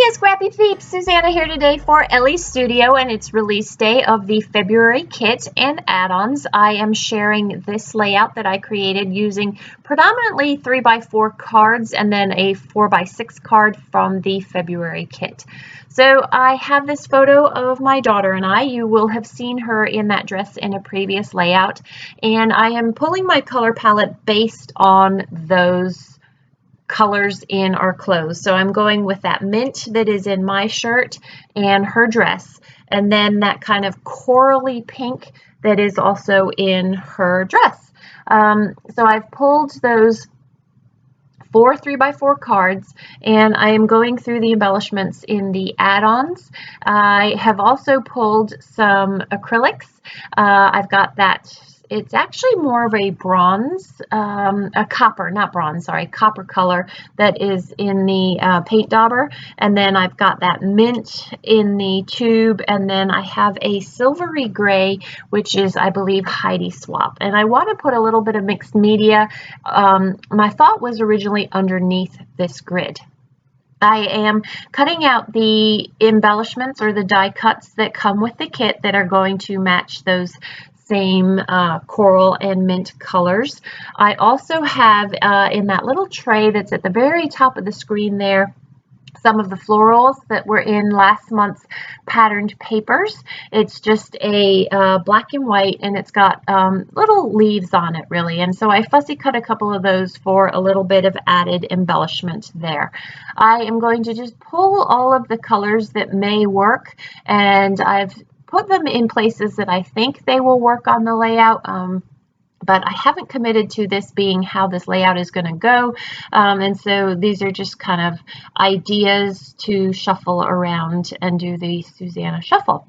Scrappy Peeps, Suzanna here today for Ellie's Studio and its release day of the February kit and add-ons. I am sharing this layout that I created using predominantly 3x4 cards and then a 4x6 card from the February kit. So I have this photo of my daughter and I. You will have seen her in that dress in a previous layout, and I am pulling my color palette based on those colors in our clothes. So I'm going with that mint that is in my shirt and her dress, and then that kind of corally pink that is also in her dress. So I've pulled those 4 3x4 cards, and I am going through the embellishments in the add-ons. I have also pulled some acrylics. I've got that. It's actually more of a bronze, a copper, not bronze, sorry, copper color that is in the paint dauber. And then I've got that mint in the tube. And then I have a silvery gray, which is, I believe, Heidi Swap. And I want to put a little bit of mixed media. My thought was originally underneath this grid. I am cutting out the embellishments or the die cuts that come with the kit that are going to match those same coral and mint colors. I also have in that little tray that's at the very top of the screen there some of the florals that were in last month's patterned papers. It's just a black and white, and it's got little leaves on it really, and so I fussy cut a couple of those for a little bit of added embellishment there. I am going to just pull all of the colors that may work, and I've put them in places that I think they will work on the layout, but I haven't committed to this being how this layout is going to go, and so these are just kind of ideas to shuffle around and do the Suzanna shuffle.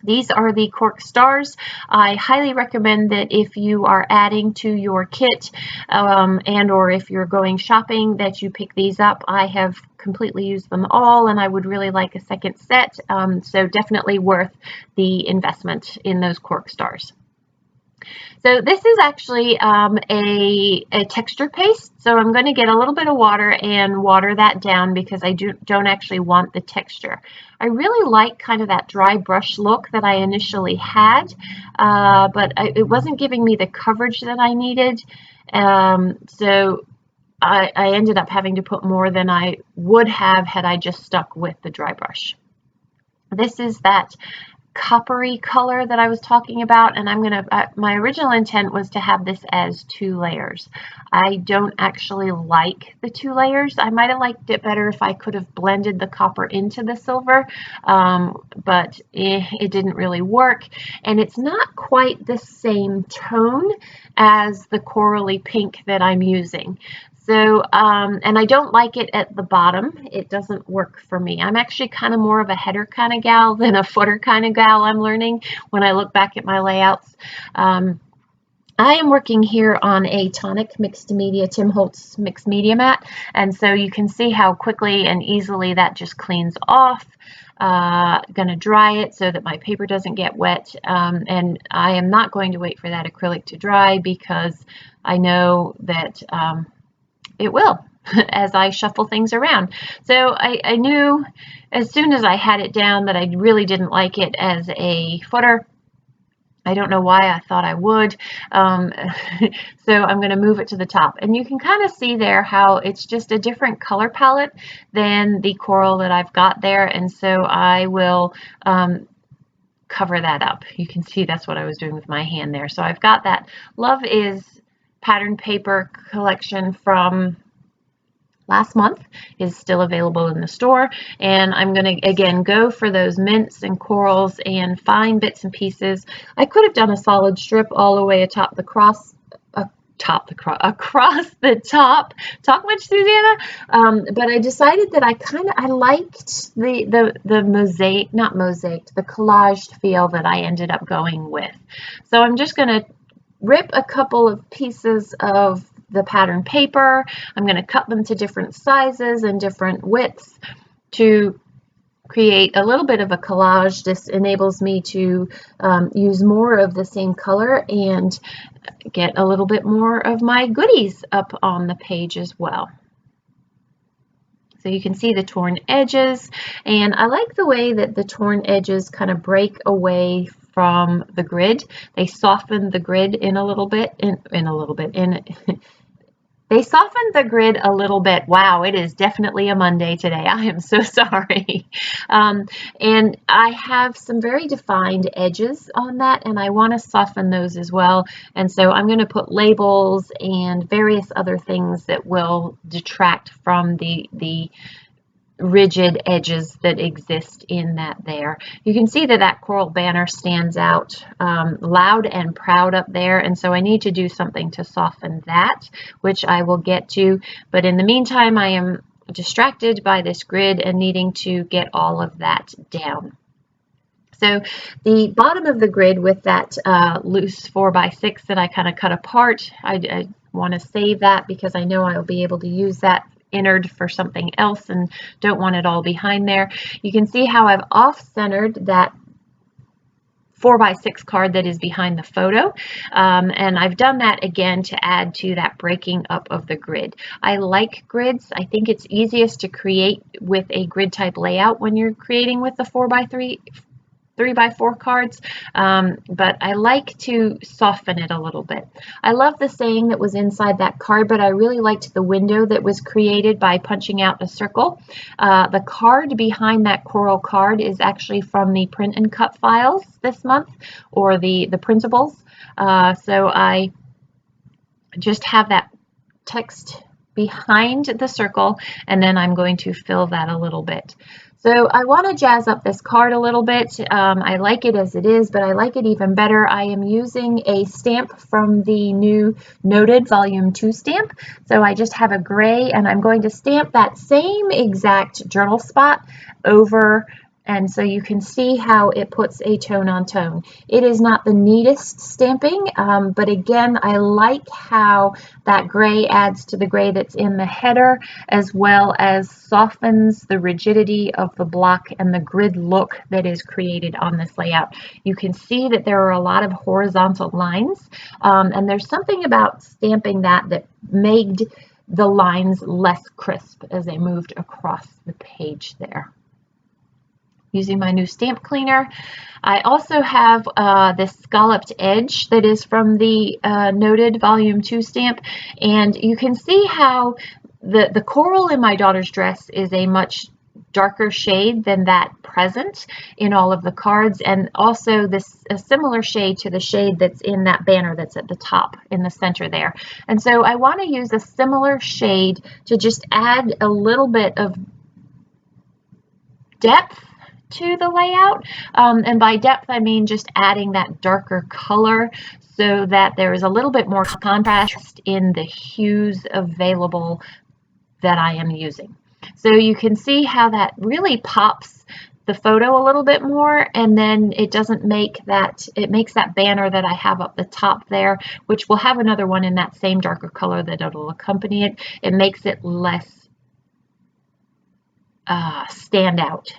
These are the cork stars. I highly recommend that if you are adding to your kit and or if you're going shopping, that you pick these up. I have completely used them all, and I would really like a second set, so definitely worth the investment in those cork stars. So this is actually a texture paste, so I'm going to get a little bit of water and water that down because I don't actually want the texture. I really like kind of that dry brush look that I initially had, but it wasn't giving me the coverage that I needed, so I ended up having to put more than I would have had I just stuck with the dry brush. This is that coppery color that I was talking about, and I'm gonna my original intent was to have this as 2 layers. I don't actually like the 2 layers. I might have liked it better if I could have blended the copper into the silver, but it didn't really work, and it's not quite the same tone as the corally pink that I'm using. So, and I don't like it at the bottom. It doesn't work for me. I'm actually kind of more of a header kind of gal than a footer kind of gal, I'm learning when I look back at my layouts. I am working here on a tonic mixed media, Tim Holtz mixed media mat, and so you can see how quickly and easily that just cleans off. Going to dry it so that my paper doesn't get wet, and I am not going to wait for that acrylic to dry because I know that it will as I shuffle things around. So I knew as soon as I had it down that I really didn't like it as a footer. I don't know why I thought I would. So I'm going to move it to the top. And you can kind of see there how it's just a different color palette than the coral that I've got there. And so I will cover that up. You can see that's what I was doing with my hand there. So I've got that Love Is pattern paper collection from last month is still available in the store, and I'm going to again go for those mints and corals and find bits and pieces. I could have done a solid strip all the way across the top. Talk much, Susanna? But I decided that I liked the mosaic, not mosaic, the collaged feel that I ended up going with. So I'm just going to rip a couple of pieces of the pattern paper. I'm going to cut them to different sizes and different widths to create a little bit of a collage. This enables me to use more of the same color and get a little bit more of my goodies up on the page as well. So you can see the torn edges, and I like the way that the torn edges kind of break away from the grid. They soften the grid in a little bit, they softened the grid a little bit. Wow, it is definitely a Monday today. I am so sorry. And I have some very defined edges on that, and I want to soften those as well. And so I'm going to put labels and various other things that will detract from the rigid edges that exist in that there. You can see that that coral banner stands out loud and proud up there, and so I need to do something to soften that, which I will get to. But in the meantime, I am distracted by this grid and needing to get all of that down. So the bottom of the grid with that loose 4x6 that I kind of cut apart, I want to save that because I know I'll be able to use that innard for something else and don't want it all behind there. You can see how I've off-centered that 4x6 card that is behind the photo, and I've done that again to add to that breaking up of the grid. I like grids. I think it's easiest to create with a grid type layout when you're creating with the 3x4 cards, but I like to soften it a little bit. I love the saying that was inside that card, but I really liked the window that was created by punching out a circle. The card behind that coral card is actually from the print and cut files this month, or the printables. So I just have that text behind the circle, and then I'm going to fill that a little bit. So I want to jazz up this card a little bit. I like it as it is, but I like it even better. I am using a stamp from the new Noted Volume 2 stamp. So I just have a gray, and I'm going to stamp that same exact journal spot over, and so you can see how it puts a tone on tone. It is not the neatest stamping, but again, I like how that gray adds to the gray that's in the header, as well as softens the rigidity of the block and the grid look that is created on this layout. You can see that there are a lot of horizontal lines, and there's something about stamping that made the lines less crisp as they moved across the page there. Using my new stamp cleaner. I also have this scalloped edge that is from the Noted Volume 2 stamp, and you can see how the coral in my daughter's dress is a much darker shade than that present in all of the cards, and also a similar shade to the shade that's in that banner that's at the top in the center there. And so I want to use a similar shade to just add a little bit of depth to the layout, and by depth I mean just adding that darker color so that there is a little bit more contrast in the hues available that I am using. So you can see how that really pops the photo a little bit more, and then it doesn't make that, it makes that banner that I have up the top there, which will have another one in that same darker color that it'll accompany it. It makes it less stand out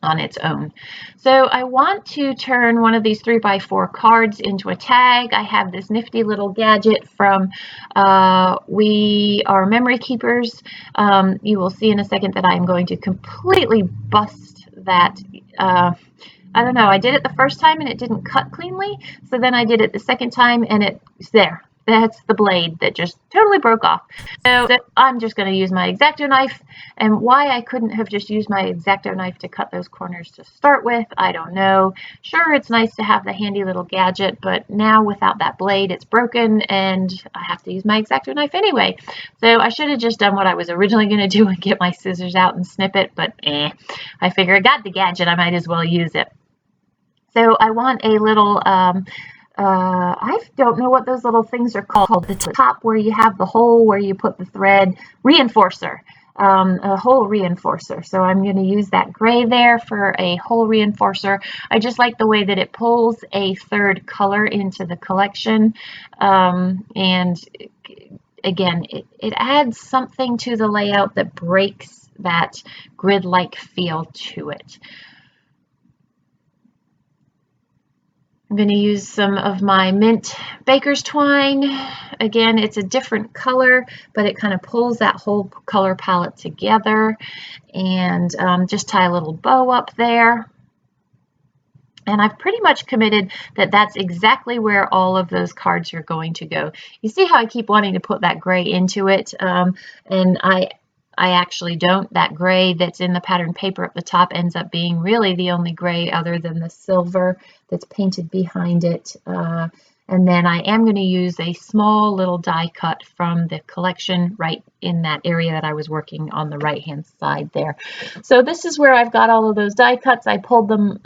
on its own. So I want to turn one of these 3x4 cards into a tag. I have this nifty little gadget from We Are Memory Keepers. You will see in a second that I'm going to completely bust that. I don't know, I did it the first time and it didn't cut cleanly, so then I did it the second time and it's there. That's the blade that just totally broke off. So I'm just going to use my X-Acto knife, and why I couldn't have just used my X-Acto knife to cut those corners to start with, I don't know. Sure, it's nice to have the handy little gadget, but now without that blade, it's broken, and I have to use my X-Acto knife anyway. So I should have just done what I was originally going to do and get my scissors out and snip it, but I figure I got the gadget, I might as well use it. So I want a little I don't know what those little things are called. The top where you have the hole where you put the thread, reinforcer, a hole reinforcer. So I'm going to use that gray there for a hole reinforcer. I just like the way that it pulls a third color into the collection, and again, it adds something to the layout that breaks that grid-like feel to it. I'm going to use some of my mint baker's twine. Again, it's a different color, but it kind of pulls that whole color palette together. And just tie a little bow up there. And I've pretty much committed that that's exactly where all of those cards are going to go. You see how I keep wanting to put that gray into it, and I actually don't. That gray that's in the pattern paper at the top ends up being really the only gray other than the silver that's painted behind it. And then I am going to use a small little die cut from the collection right in that area that I was working on the right hand side there. So this is where I've got all of those die cuts. I pulled them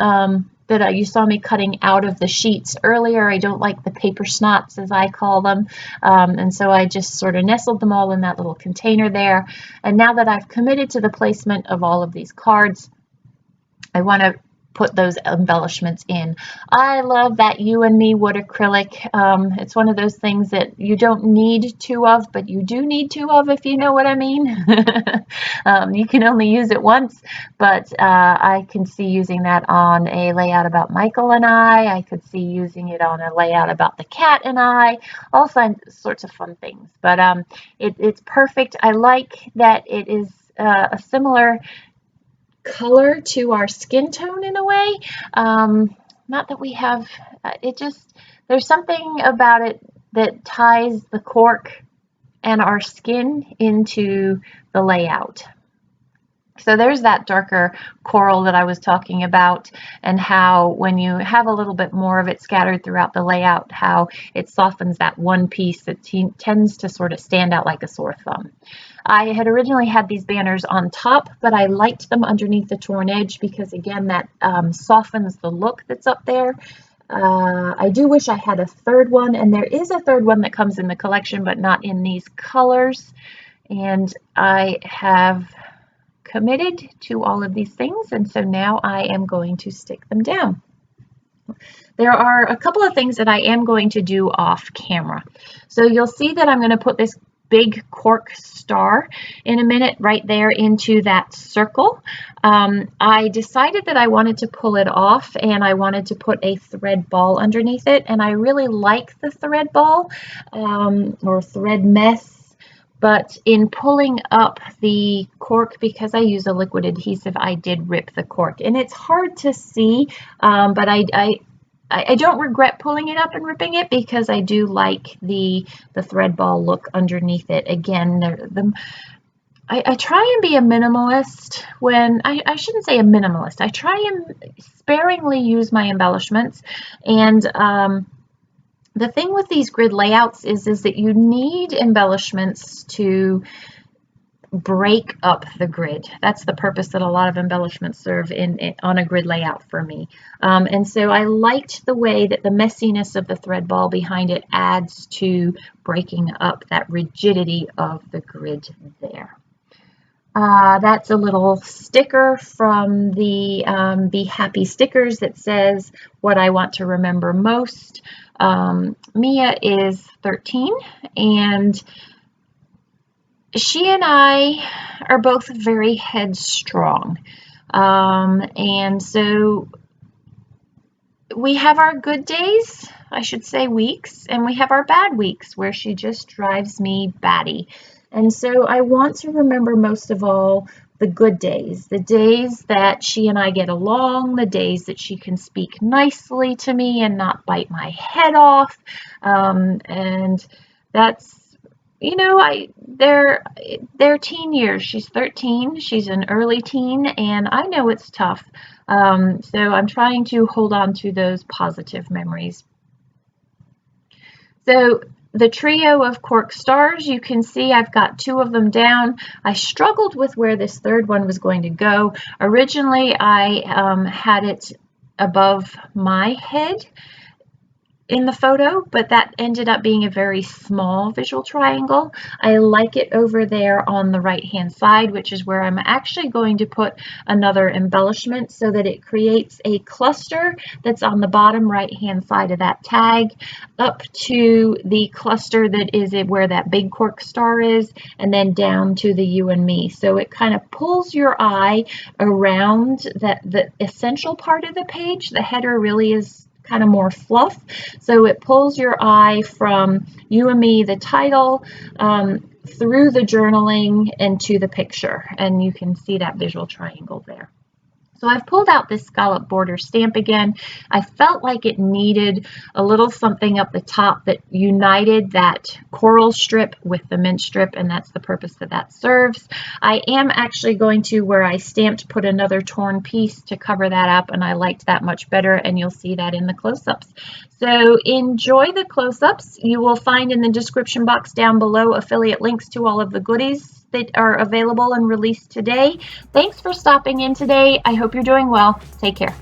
that you saw me cutting out of the sheets earlier. I don't like the paper snots, as I call them, and so I just sort of nestled them all in that little container there. And now that I've committed to the placement of all of these cards, I want to put those embellishments in. I love that You and Me wood acrylic. It's one of those things that you don't need two of, but you do need two of, if you know what I mean. You can only use it once, but I can see using that on a layout about Michael and I could see using it on a layout about the cat and I, all sorts of fun things. But it's perfect. I like that it is a similar color to our skin tone in a way. Not that we have, there's something about it that ties the cork and our skin into the layout. So there's that darker coral that I was talking about, and how when you have a little bit more of it scattered throughout the layout, how it softens that one piece that tends to sort of stand out like a sore thumb. I had originally had these banners on top, but I liked them underneath the torn edge because, again, that softens the look that's up there. I do wish I had a third one, and there is a third one that comes in the collection, but not in these colors. And I have committed to all of these things, and so now I am going to stick them down. There are a couple of things that I am going to do off camera. So you'll see that I'm going to put this big cork star in a minute right there into that circle. I decided that I wanted to pull it off, and I wanted to put a thread ball underneath it, and I really like the thread ball or thread mess. But in pulling up the cork, because I use a liquid adhesive, I did rip the cork. And it's hard to see, but I don't regret pulling it up and ripping it, because I do like the thread ball look underneath it. Again, I try and be a minimalist when, I shouldn't say a minimalist, I try and sparingly use my embellishments. And the thing with these grid layouts is that you need embellishments to break up the grid. That's the purpose that a lot of embellishments serve on a grid layout for me. And so I liked the way that the messiness of the thread ball behind it adds to breaking up that rigidity of the grid there. That's a little sticker from the Be Happy stickers that says what I want to remember most. Mia is 13, and she and I are both very headstrong. And so we have our good days, I should say weeks, and we have our bad weeks where she just drives me batty. And so I want to remember most of all the good days, the days that she and I get along, the days that she can speak nicely to me and not bite my head off. And that's, you know, they're teen years. She's 13, she's an early teen, and I know it's tough. So I'm trying to hold on to those positive memories. So the trio of cork stars, you can see I've got 2 of them down. I struggled with where this third one was going to go. Originally, I had it above my head in the photo, but that ended up being a very small visual triangle. I like it over there on the right hand side, which is where I'm actually going to put another embellishment so that it creates a cluster that's on the bottom right hand side of that tag up to the cluster that is where that big cork star is, and then down to the You and Me. So it kind of pulls your eye around the essential part of the page. The header really is kind of more fluff. So it pulls your eye from You and Me, the title, through the journaling into the picture, and you can see that visual triangle there. So I've pulled out this scallop border stamp again. I felt like it needed a little something up the top that united that coral strip with the mint strip, and that's the purpose that serves. I am actually going to, where I stamped, put another torn piece to cover that up, and I liked that much better, and you'll see that in the close-ups. So enjoy the close-ups. You will find in the description box down below affiliate links to all of the goodies that are available and released today. Thanks for stopping in today. I hope you're doing well. Take care.